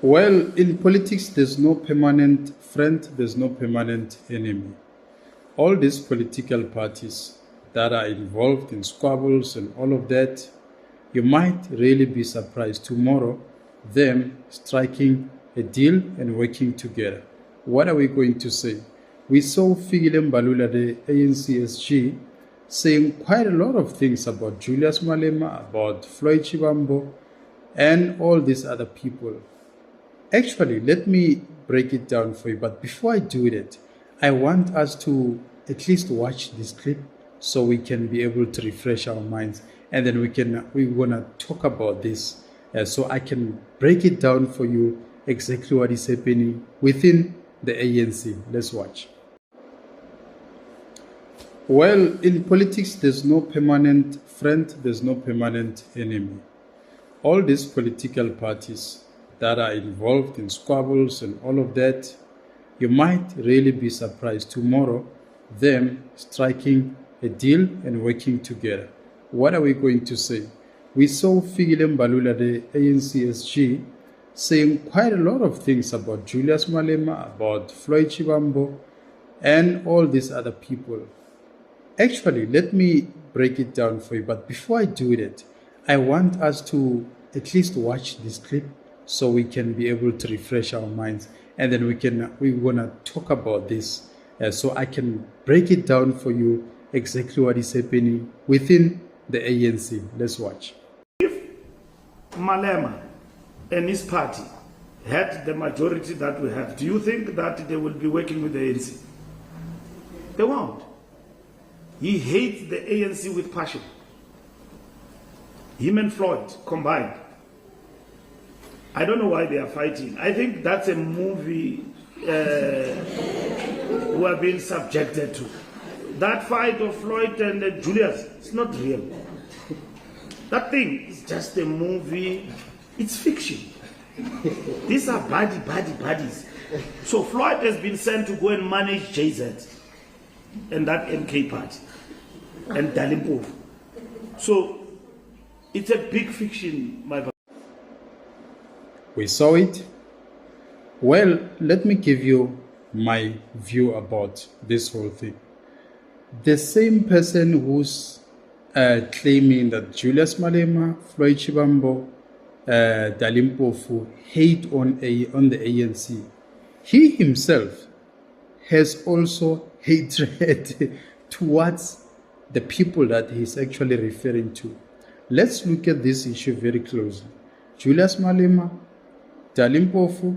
Well, in politics, there's no permanent friend, there's no permanent enemy. All these political parties that are involved in squabbles and all of that, you might really be surprised tomorrow them striking a deal and working together. What are we going to say? We saw Fikile Mbalula, the ANC SG, saying quite a lot of things about Julius Malema, about Floyd Shivambu, and all these other people. Actually, let me break it down for you. But before I do that, I want us to at least watch this clip so we can be able to refresh our minds. And then we want to talk about this. So I can break it down for you exactly what is happening within the ANC. Let's watch. Well, in politics, there's no permanent friend, there's no permanent enemy. All these political parties that are involved in squabbles and all of that, you might really be surprised tomorrow them striking a deal and working together. What are we going to say? We saw Fikile Mbalula, the ANC SG, saying quite a lot of things about Julius Malema, about Floyd Shivambu, and all these other people. Actually, let me break it down for you. But before I do that, I want us to at least watch this clip so we can be able to refresh our minds. And then we want to talk about this. So I can break it down for you exactly what is happening within the ANC. Let's watch. If Malema and his party had the majority that we have, do you think that they will be working with the ANC? They won't. He hates the ANC with passion. Him and Floyd combined. I don't know why they are fighting. I think that's a movie we are being subjected to. That fight of Floyd and Julius, it's not real. That thing is just a movie. It's fiction. These are buddies. So Floyd has been sent to go and manage JZ and that MK party and Dalimpo. So it's a big fiction, my brother. We saw it. Well, let me give you my view about this whole thing. The same person who's claiming that Julius Malema, Floyd Shivambu, Dalimpofu hate on the ANC, he himself has also hatred towards the people that he's actually referring to. Let's look at this issue very closely. Julius Malema, Dalimpofu,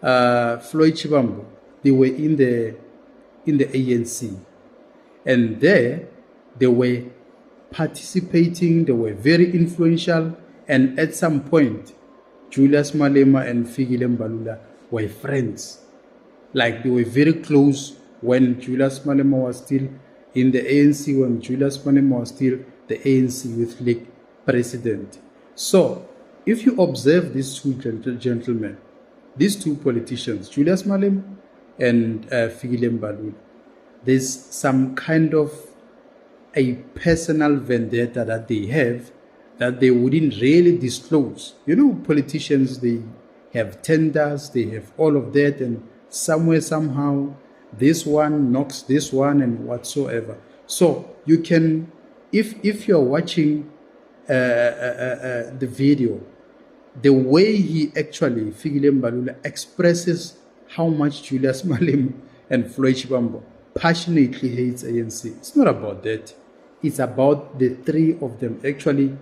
Floyd Shivambu, they were in the ANC, and there they were participating, they were very influential, and at some point Julius Malema and Fikile Mbalula were friends. Like they were very close when Julius Malema was still in the ANC, when Julius Malema was still the ANC Youth League president. So if you observe these two gentlemen, these two politicians, Julius Malema and Fikile Mbalula, there's some kind of a personal vendetta that they have that they wouldn't really disclose. You know, politicians, they have tenders, they have all of that, and somewhere, somehow, this one knocks this one and whatsoever. So you can, if you're watching the video, the way he actually, Fikile Mbalula, expresses how much Julius Malema and Floyd Shivambu passionately hates ANC. It's not about that. It's about the three of them. Actually,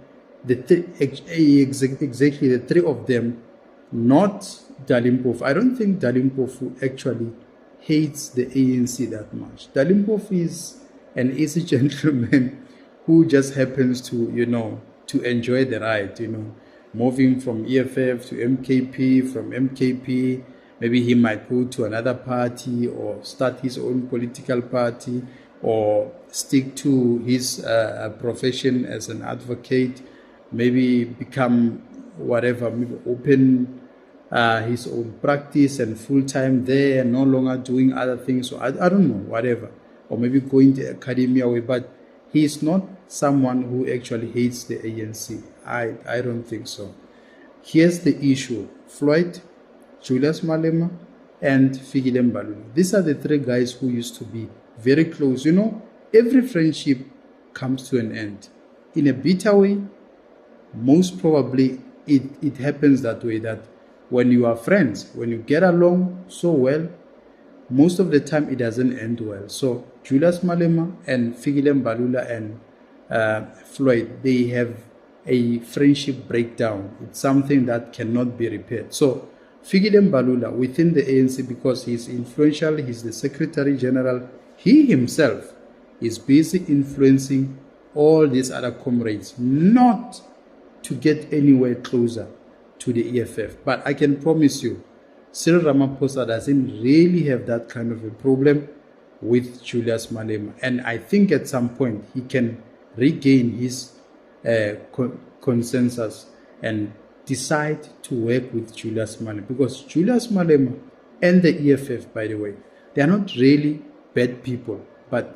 exactly the three of them, not Dalimpofu. I don't think Dalimpofu actually hates the ANC that much. Dalimpofu is an easy gentleman who just happens to, to enjoy the ride, moving from EFF to MKP, from MKP, maybe he might go to another party or start his own political party or stick to his profession as an advocate, maybe become whatever, maybe open his own practice and full-time there, no longer doing other things. So I don't know, whatever. Or maybe going to academia way, but he is not someone who actually hates the ANC. I don't think so. Here's the issue. Floyd Julius Malema, and Fikile Mbalula. These are the three guys who used to be very close. You know, every friendship comes to an end. In a bitter way, most probably it happens that way, that when you are friends, when you get along so well, most of the time it doesn't end well. So Julius Malema and Fikile Mbalula and Floyd, they have a friendship breakdown. It's something that cannot be repaired. So Fikile Mbalula within the ANC, because he's influential, he's the Secretary General, he himself is busy influencing all these other comrades not to get anywhere closer to the EFF. But I can promise you, Cyril Ramaphosa doesn't really have that kind of a problem with Julius Malema. And I think at some point he can regain his consensus and decide to work with Julius Malema. Because Julius Malema and the EFF, by the way, they are not really bad people, but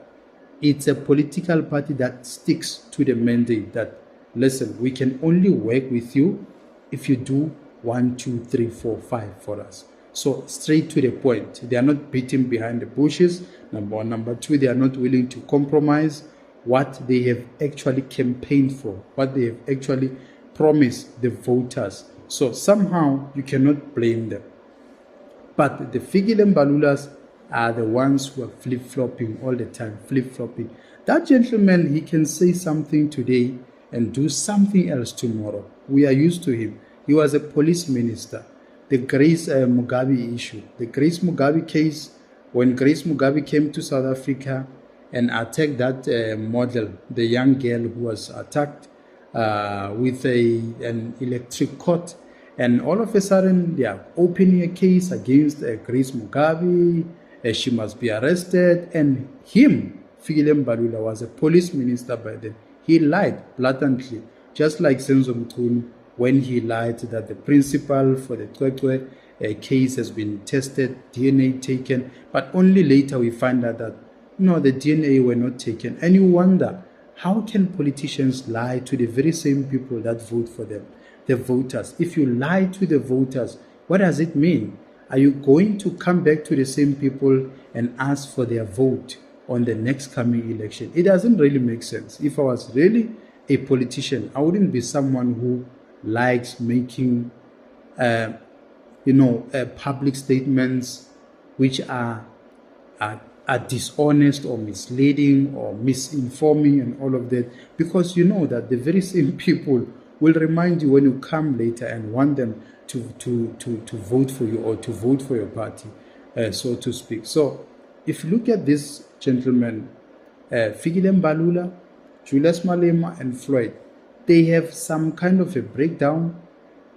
it's a political party that sticks to the mandate that, listen, we can only work with you if you do 1, 2, 3, 4, 5 for us. So straight to the point. They are not beating behind the bushes, number one. Number two, they are not willing to compromise what they have actually campaigned for, what they have actually promised the voters. So somehow you cannot blame them. But the Fikile Mbalulas are the ones who are flip-flopping all the time, flip-flopping. That gentleman, he can say something today and do something else tomorrow. We are used to him. He was a police minister. The Grace Mugabe issue, the Grace Mugabe case, when Grace Mugabe came to South Africa and attacked that model, the young girl who was attacked with an electric cord, and all of a sudden they are opening a case against Grace Mugabe. She must be arrested, and him, Fikile Mbalula, was a police minister by then. He lied blatantly, just like Senzo Mkhunu, when he lied that the principal for the Twetwe case has been tested, DNA taken, but only later we find out that no, the DNA were not taken. And you wonder, how can politicians lie to the very same people that vote for them, the voters? If you lie to the voters, what does it mean? Are you going to come back to the same people and ask for their vote on the next coming election? It doesn't really make sense. If I was really a politician, I wouldn't be someone who likes making, public statements which are dishonest or misleading or misinforming and all of that, because you know that the very same people will remind you when you come later and want them to vote for you or to vote for your party, so to speak. So if you look at this gentleman, Fikile Mbalula, Julius Malema and Floyd, they have some kind of a breakdown,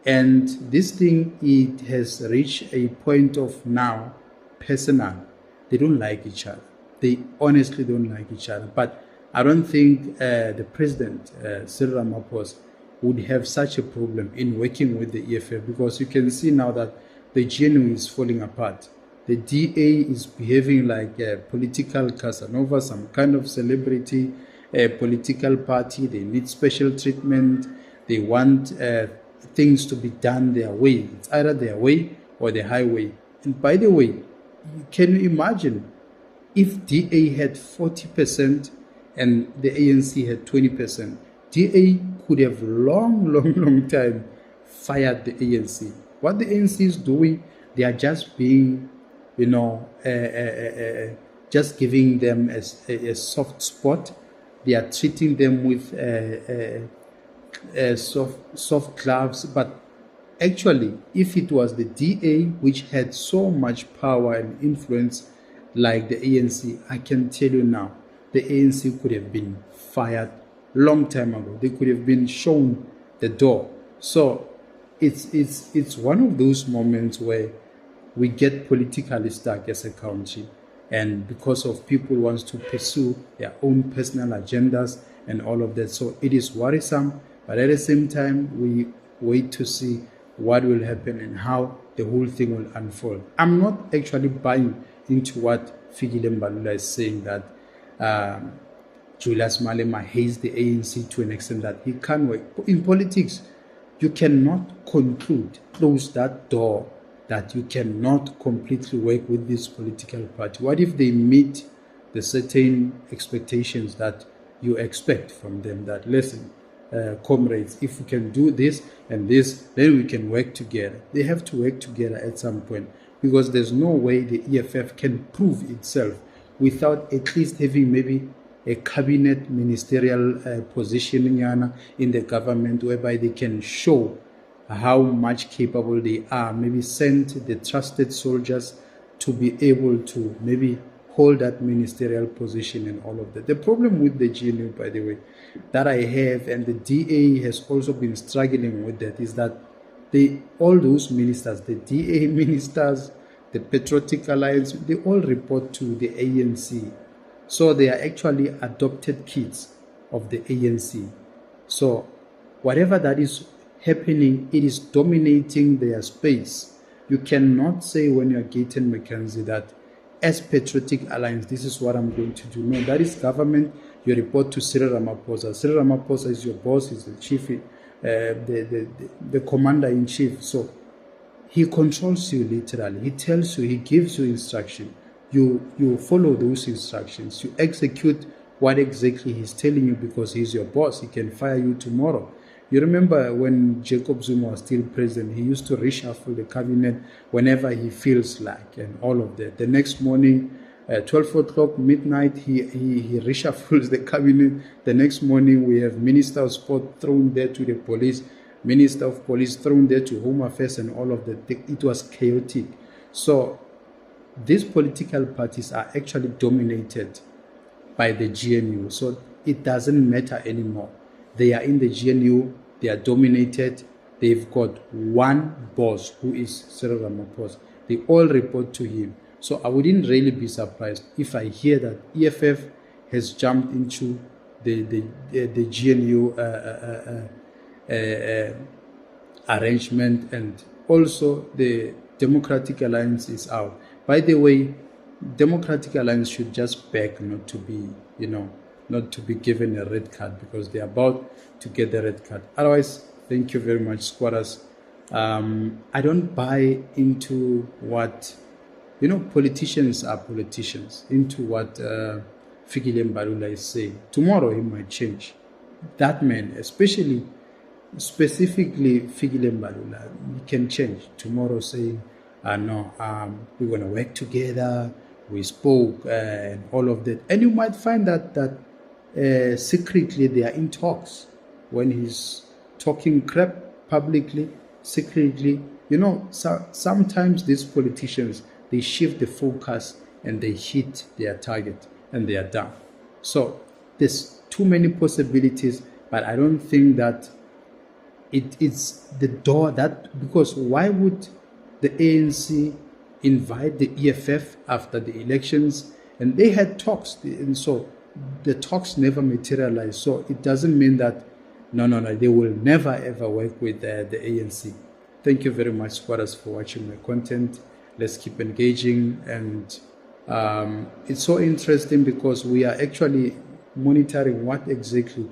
and this thing, it has reached a point of now personal. They don't like each other. They honestly don't like each other. But I don't think the president, Cyril Ramaphosa, would have such a problem in working with the EFF, because you can see now that the GNU is falling apart. The DA is behaving like a political Casanova, some kind of celebrity, a political party. They need special treatment. They want things to be done their way. It's either their way or the highway. And by the way, can you imagine if DA had 40% and the ANC had 20%? DA could have long time fired the ANC. What the ANC is doing, they are just being, just giving them a soft spot. They are treating them with soft gloves. But actually, if it was the DA which had so much power and influence like the ANC, I can tell you now, the ANC could have been fired long time ago. They could have been shown the door. So it's one of those moments where we get politically stuck as a country, and because of people wants to pursue their own personal agendas and all of that. So it is worrisome, but at the same time, we wait to see what will happen and how the whole thing will unfold. I'm not actually buying into what Fikile Mbalula is saying, that Julius Malema hates the ANC to an extent that he can't work. In politics, you cannot close that door that you cannot completely work with this political party? What if they meet the certain expectations that you expect from them, that listen, comrades, if we can do this and this, then we can work together. They have to work together at some point, because there's no way the EFF can prove itself without at least having maybe a cabinet ministerial position in the government, whereby they can show how much capable they are, maybe send the trusted soldiers to be able to maybe hold that ministerial position and all of that. The problem with the GNU, by the way, that I have, and the DA has also been struggling with that, is that all those ministers, the DA ministers, the Patriotic Alliance, they all report to the ANC. So they are actually adopted kids of the ANC. So whatever that is happening, it is dominating their space. You cannot say when you're Gaten McKenzie that as Patriotic Alliance, this is what I'm going to do. No, that is government. You report to Cyril Ramaphosa. Cyril Ramaphosa is your boss, is the chief, the commander-in-chief. So he controls you literally. He tells you, he gives you instruction. You follow those instructions. You execute what exactly he's telling you, because he's your boss. He can fire you tomorrow. You remember when Jacob Zuma was still president, he used to reshuffle the cabinet whenever he feels like, and all of that. The next morning, 12 o'clock, midnight, he reshuffles the cabinet. The next morning, we have Minister of Sport thrown there to the police, Minister of Police thrown there to Home Affairs, and all of that. It was chaotic. So these political parties are actually dominated by the GNU. So it doesn't matter anymore. They are in the GNU, they are dominated. They've got one boss, who is Cyril Ramaphosa. They all report to him. So I wouldn't really be surprised if I hear that EFF has jumped into the GNU arrangement, and also the Democratic Alliance is out. By the way, Democratic Alliance should just beg not to be, not to be given a red card, because they're about to get the red card. Otherwise, thank you very much, squatters. I don't buy into what, politicians are politicians, into what Fikile Mbalula is saying. Tomorrow he might change. That man, specifically Fikile Mbalula, he can change tomorrow, saying, no, we're going to work together, we spoke, and all of that. And you might find that secretly they are in talks. When he's talking crap publicly, secretly, sometimes these politicians, they shift the focus and they hit their target and they are done. So there's too many possibilities, but I don't think that it's the door that, because why would the ANC invite the EFF after the elections? And they had talks, and so the talks never materialized. So it doesn't mean that no, they will never ever work with the ANC. Thank you very much, squatters, for watching my content. Let's keep engaging, and it's so interesting because we are actually monitoring what exactly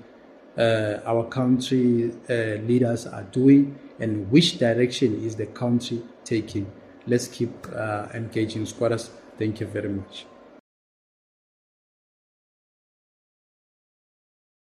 our country leaders are doing and which direction is the country taking. Let's keep engaging, squatters. Thank you very much.